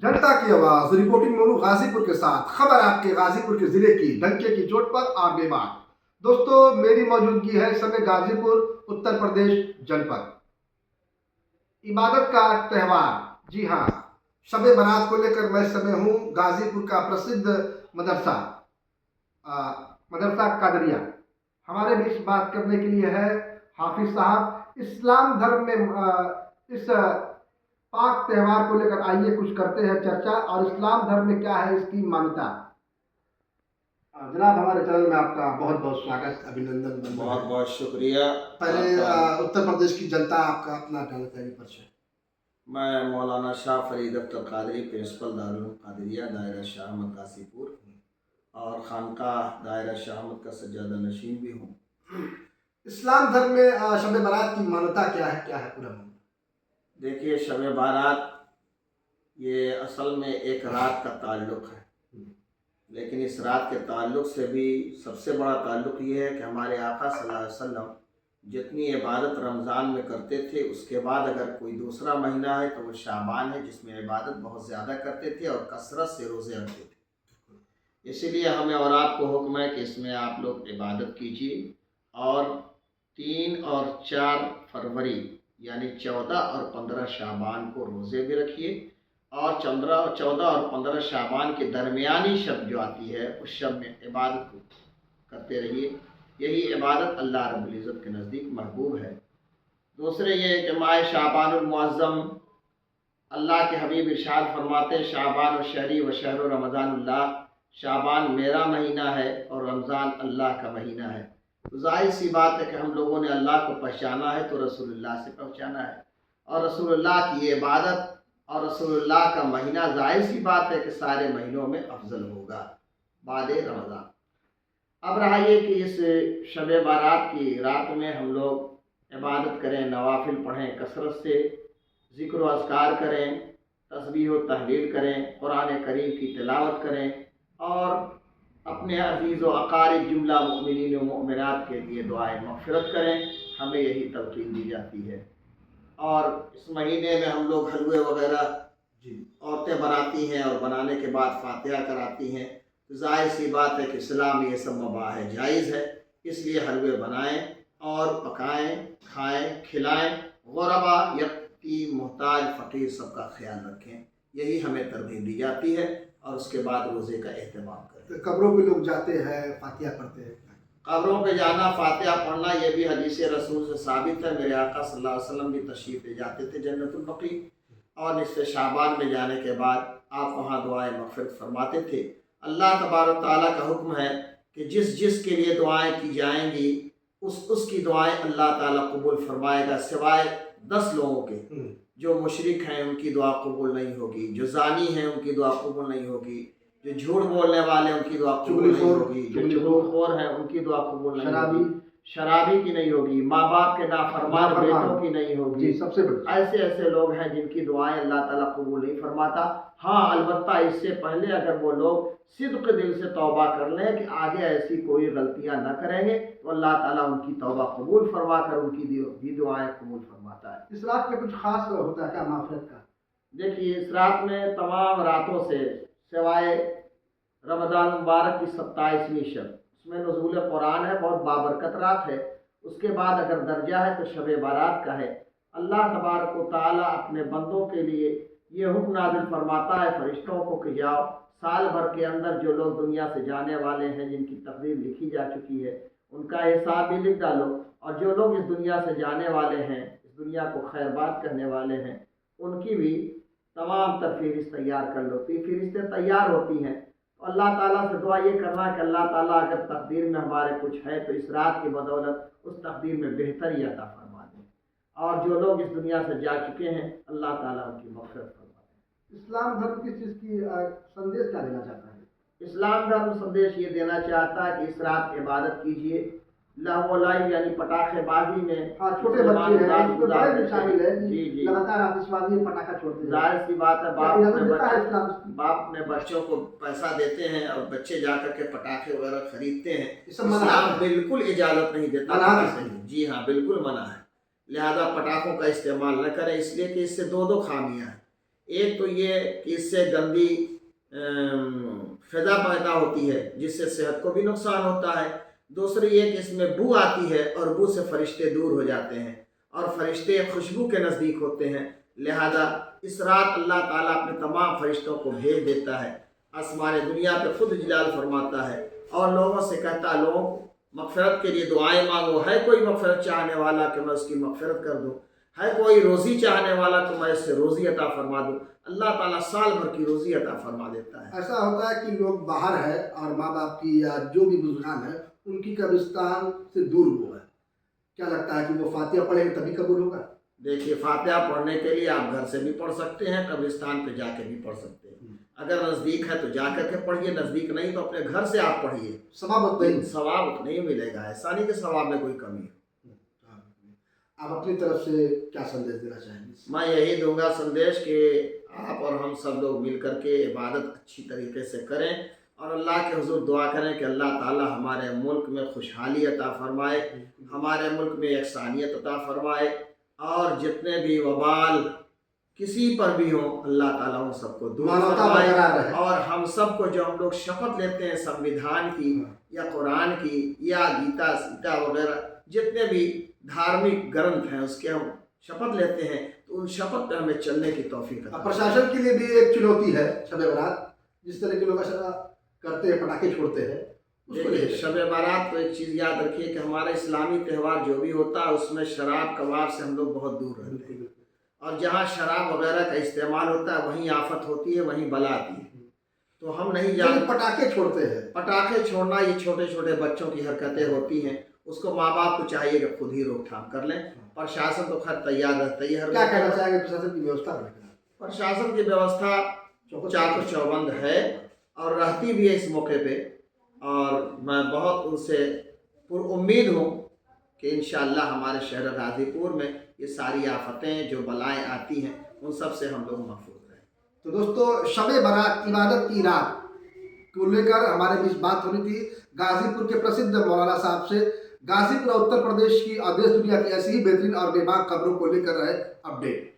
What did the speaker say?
जनता की आवाज रिपोर्टिंग मोनू गाजीपुर के साथ। खबर आपके गाजीपुर के जिले की, डंके की चोट पर आग बेबाक। दोस्तों, मेरी मौजूदगी है इस समय गाजीपुर उत्तर प्रदेश जनपद। इबादत का त्यौहार, जी हाँ, शबे बारात को लेकर मैं इस समय हूँ गाजीपुर का प्रसिद्ध मदरसा मदरसा कादरिया। हमारे बीच बात करने के लिए है हाफिज साहब। इस्लाम धर्म में इस पाक त्यौहार को लेकर आइए कुछ करते हैं चर्चा, और इस्लाम धर्म में क्या है इसकी मान्यता। जनाब, हमारे चैनल में आपका बहुत बहुत स्वागत, अभिनंदन। बहुत बहुत शुक्रिया। पहले उत्तर प्रदेश की जनता आपका अपना जानकारी परिचय। मैं मौलाना शाह फरीद अख्तर कादरी, प्रिंसिपल दारुल कादरिया दायरा शाह अहमद गाजीपुर और खानकाह दायरा शाह अहमद का सज्जादा नशीन भी हूँ। इस्लाम धर्म में शब बारात की मान्यता क्या है पूरा? देखिए, शब बारात ये असल में एक रात का ताल्लुक़ है, लेकिन इस रात के ताल्लुक़ से भी सबसे बड़ा ताल्लुक़ ये है कि हमारे आका सल्लल्लाहु अलैहि वसल्लम जितनी इबादत रमज़ान में करते थे, उसके बाद अगर कोई दूसरा महीना है तो वो शाबान है, जिसमें इबादत बहुत ज़्यादा करते थे और कसरत से रोज़े रखते थे। इसीलिए हमें और आपको हुक्म है कि इसमें आप लोग इबादत कीजिए। और 3 और 4 फरवरी यानी 14 और 15 शाबान को रोज़े भी रखिए, और 14 और 15 शाबान के दरमियानी शब जो आती है उस शब में इबादत को करते रहिए। यही इबादत अल्लाह रब्बुल इज़्ज़त के नज़दीक महबूब है। दूसरे ये कि माह शाबानुल मुअज़्ज़म, अल्लाह के हबीब इरशाद फरमाते हैं, शाबान व शहरी व शहर रमज़ानुल्लाह, शाबान मेरा महीना है और रमज़ान अल्लाह का महीना है। तो जाहिर सी बात है कि हम लोगों ने अल्लाह को पहचाना है तो रसूलुल्लाह से पहचाना है, और रसूलुल्लाह की ये इबादत और रसूलुल्लाह का महीना जाहिर सी बात है कि सारे महीनों में अफजल होगा बाद रमज़ान। अब रहा ये कि इस शब बारात की रात में हम लोग इबादत करें, नवाफिल पढ़ें, कसरत से ज़िक्र व अज़कार करें, तस्बीह व तहलील करें, कुरान करीम की तिलावत करें, और अपने अज़ीज़ व अक़ारिब जुमला मुमिनीन व मुमिनात के लिए दुआए मग़फ़िरत करें। हमें यही तलक़ीन दी जाती है। और इस महीने में हम लोग हलवे वगैरह औरतें बनाती हैं और बनाने के बाद फातिहा कराती हैं। तो ज़ाहिर सी बात है कि इस्लाम ये सब मुबाह है, जायज़ है, इसलिए हलवे बनाएं और पकाएं, खाएं, खिलाएं, गुरबा, यतीम, मोहताज, फ़कीर सबका ख्याल रखें। यही हमें तरगीब दी जाती है, और उसके बाद रोज़े का एहतमाम करें। तो कब्रों पे लोग जाते हैं, फातिहा पढ़ते हैं। कब्रों पे जाना, फातिहा पढ़ना, ये भी हदीस रसूल से साबित है। मेरे आका सल्लल्लाहु अलैहि वसल्लम भी तशरीफ़ ले जाते थे जन्नतुल बक़ी, और निस्फ़े शाबान में जाने के बाद आप वहाँ दुआएं मग़फ़िरत फरमाते थे। अल्लाह तबारक तआला का हुक्म है कि जिस के लिए दुआएं की जाएंगी उसकी दुआएं अल्लाह ताला कबूल फरमाएगा, सिवाय 10 लोगों के। जो मुशरिक हैं उनकी दुआ कबूल नहीं होगी, जो ज़ानी हैं उनकी दुआ कबूल नहीं होगी, जो झूठ बोलने वाले हैं उनकी दुआ कबूल नहीं होगी, जो चुगलखोर हैं उनकी दुआ कबूल नहीं होगी, शराबी की नहीं होगी, माँ बाप के नाफरमान बेटों की नहीं होगी। सबसे बड़ी ऐसे लोग हैं जिनकी दुआएं अल्लाह ताला कबूल नहीं फरमाता। हाँ, अलबत्ता इससे पहले अगर वो लोग सिद्क़ दिल से तौबा कर लें कि आगे ऐसी कोई गलतियां न करेंगे, तो अल्लाह ताला उनकी तौबा कबूल फरमा कर उनकी भी दुआएं कबूल फरमाता है। इस रात में कुछ खास होता है क्या माफ़रत का? देखिए, इस रात में तमाम रातों से सिवाय रमज़ान मुबारक की 27वीं शब, उसमें नुज़ूल कुरान है, बहुत बाबरकत रात है। उसके बाद अगर दर्जा है तो शब बारात का है। अल्लाह तबारक व तआला अपने बंदों के लिए ये हुक्म नाज़िल फरमाता है फरिश्तों को कि जाओ, साल भर के अंदर जो लोग दुनिया से जाने वाले हैं, जिनकी तकदीर लिखी जा चुकी है, उनका हिसाब भी लिख डालो, और जो लोग इस दुनिया से जाने वाले हैं, इस दुनिया को खैरबाद करने वाले हैं, उनकी भी तमाम तर फहरिस्त तैयार कर लो। तो फहरिस्तें तैयार होती हैं, तो अल्लाह ताला से दुआ ये करना कि अल्लाह ताला अगर तकदीर में हमारे कुछ है तो इस रात की बदौलत उस तकदीर में बेहतरी अता फरमा दें, और जो लोग इस दुनिया से जा चुके हैं अल्लाह ताला उनकी मग़फ़िरत फरमा दें। इस्लाम धर्म किस चीज़ की संदेश क्या देना चाहता है? इस्लाम धर्म संदेश ये देना चाहता है कि इस रात इबादत कीजिए। लहवलाई यानी पटाखेबाजी में छोटे बच्चे हैं, इसमें बड़े भी शामिल है। जी, लगातार आतिशबाजी में पटाखा छोड़ते हैं। जाहिर सी बात है, बाप अपने बच्चों को पैसा देते हैं और बच्चे जाकर के पटाखे वगैरह खरीदते हैं। इस्लाम बिल्कुल इजाज़त नहीं देता। जी हाँ, बिल्कुल मना है। लिहाजा पटाखों का इस्तेमाल न करें, इसलिए कि इससे दो खामियाँ हैं। ایک تو یہ کہ اس سے گندی فضا پیدا ہوتی ہے جس سے صحت کو بھی نقصان ہوتا ہے، دوسری یہ کہ اس میں بو آتی ہے اور بو سے فرشتے دور ہو جاتے ہیں اور فرشتے خوشبو کے نزدیک ہوتے ہیں، لہذا اس رات اللہ تعالیٰ اپنے تمام فرشتوں کو بھیج دیتا ہے، آسمان دنیا پہ خود جلال فرماتا ہے اور لوگوں سے کہتا ہے لوگوں کو مغفرت کے لیے دعائیں مانگو، ہے کوئی مغفرت چاہنے والا کہ میں اس کی مغفرت کر دوں، ہے کوئی روزی چاہنے والا تو میں اس سے روزی عطا فرما دوں، اللہ تعالیٰ سال بھر کی روزی عطا فرما دیتا ہے۔ ایسا ہوتا ہے کہ لوگ باہر ہے اور ماں باپ کی یا جو بھی بزرگان ہے ان کی قبرستان سے دور ہو ہے، کیا لگتا ہے کہ وہ فاتحہ پڑھیں گے تبھی قبول ہوگا؟ دیکھیے فاتحہ پڑھنے کے لیے آپ گھر سے بھی پڑھ سکتے ہیں، قبرستان پہ جا کے بھی پڑھ سکتے ہیں، اگر نزدیک ہے تو جا کر کے پڑھیے، نزدیک نہیں تو اپنے گھر سے آپ پڑھیے، ثواب نہیں؟ ثواب نہیں ملے گا، ایسا نہیں کہ ثواب میں کوئی کمی ہے۔ آپ اپنی طرف سے کیا سندیش دینا چاہیں گے؟ میں یہی دوں گا سندیش کہ آپ اور ہم سب لوگ مل کر کے عبادت اچھی طریقے سے کریں اور اللہ کے حضور دعا کریں کہ اللہ تعالی ہمارے ملک میں خوشحالی عطا فرمائے، ہمارے ملک میں یکسانیت عطا فرمائے اور جتنے بھی وبال کسی پر بھی ہوں اللہ تعالیٰ ان سب کو دور فرمائے، اور ہم سب کو جو ہم لوگ شپث لیتے ہیں سنویدھان کی یا قرآن کی یا گیتا سیتا وغیرہ جتنے بھی دھارمک گرنتھ ہیں اس کے ہم شپث لیتے ہیں تو ان شپث پہ ہمیں چلنے کی توفیق عطا۔ پرشاسن کے لیے بھی ایک چنوتی ہے شب برات، جس طرح کے لوگ اشرا کرتے ہیں، پٹاخے چھوڑتے ہیں، اس کو لے شب برات تو ایک چیز یاد رکھیے کہ ہمارا اسلامی تہوار جو بھی ہوتا ہے اس میں شراب کباب سے ہم لوگ بہت دور رہتے ہیں، اور جہاں شراب وغیرہ کا استعمال ہوتا ہے وہیں آفت ہوتی ہے، وہیں بلا آتی ہے، تو ہم نہیں جانتے۔ پٹاخے چھوڑتے ہیں، پٹاخے چھوڑنا یہ چھوٹے چھوٹے بچوں کی حرکتیں ہوتی ہیں، اس کو ماں باپ کو چاہیے کہ خود ہی روک تھام کر لیں، پرشاسن تو خیر تیار رہتا ہی ہے۔ کیا کہنا چاہیں گے پرشاسن کی ویوستھا؟ پرشاسن کی ویوستھا چاق و چوبند ہے اور رہتی بھی ہے اس موقع پہ، اور میں بہت ان سے پر امید ہوں کہ انشاءاللہ ہمارے شہر غازی پور میں یہ ساری آفتیں جو بلائیں آتی ہیں ان سب سے ہم لوگ محفوظ رہیں۔ تو دوستو شب برات عبادت کی رات کو لے کر ہمارے بیچ بات ہونی تھی غازی پور کے پرسدھ مولانا صاحب سے۔ غازی پور اتر پردیش کی اور دیش دنیا کی ایسی ہی بہترین اور بے باک خبروں کو لے کر رہے اپڈیٹ۔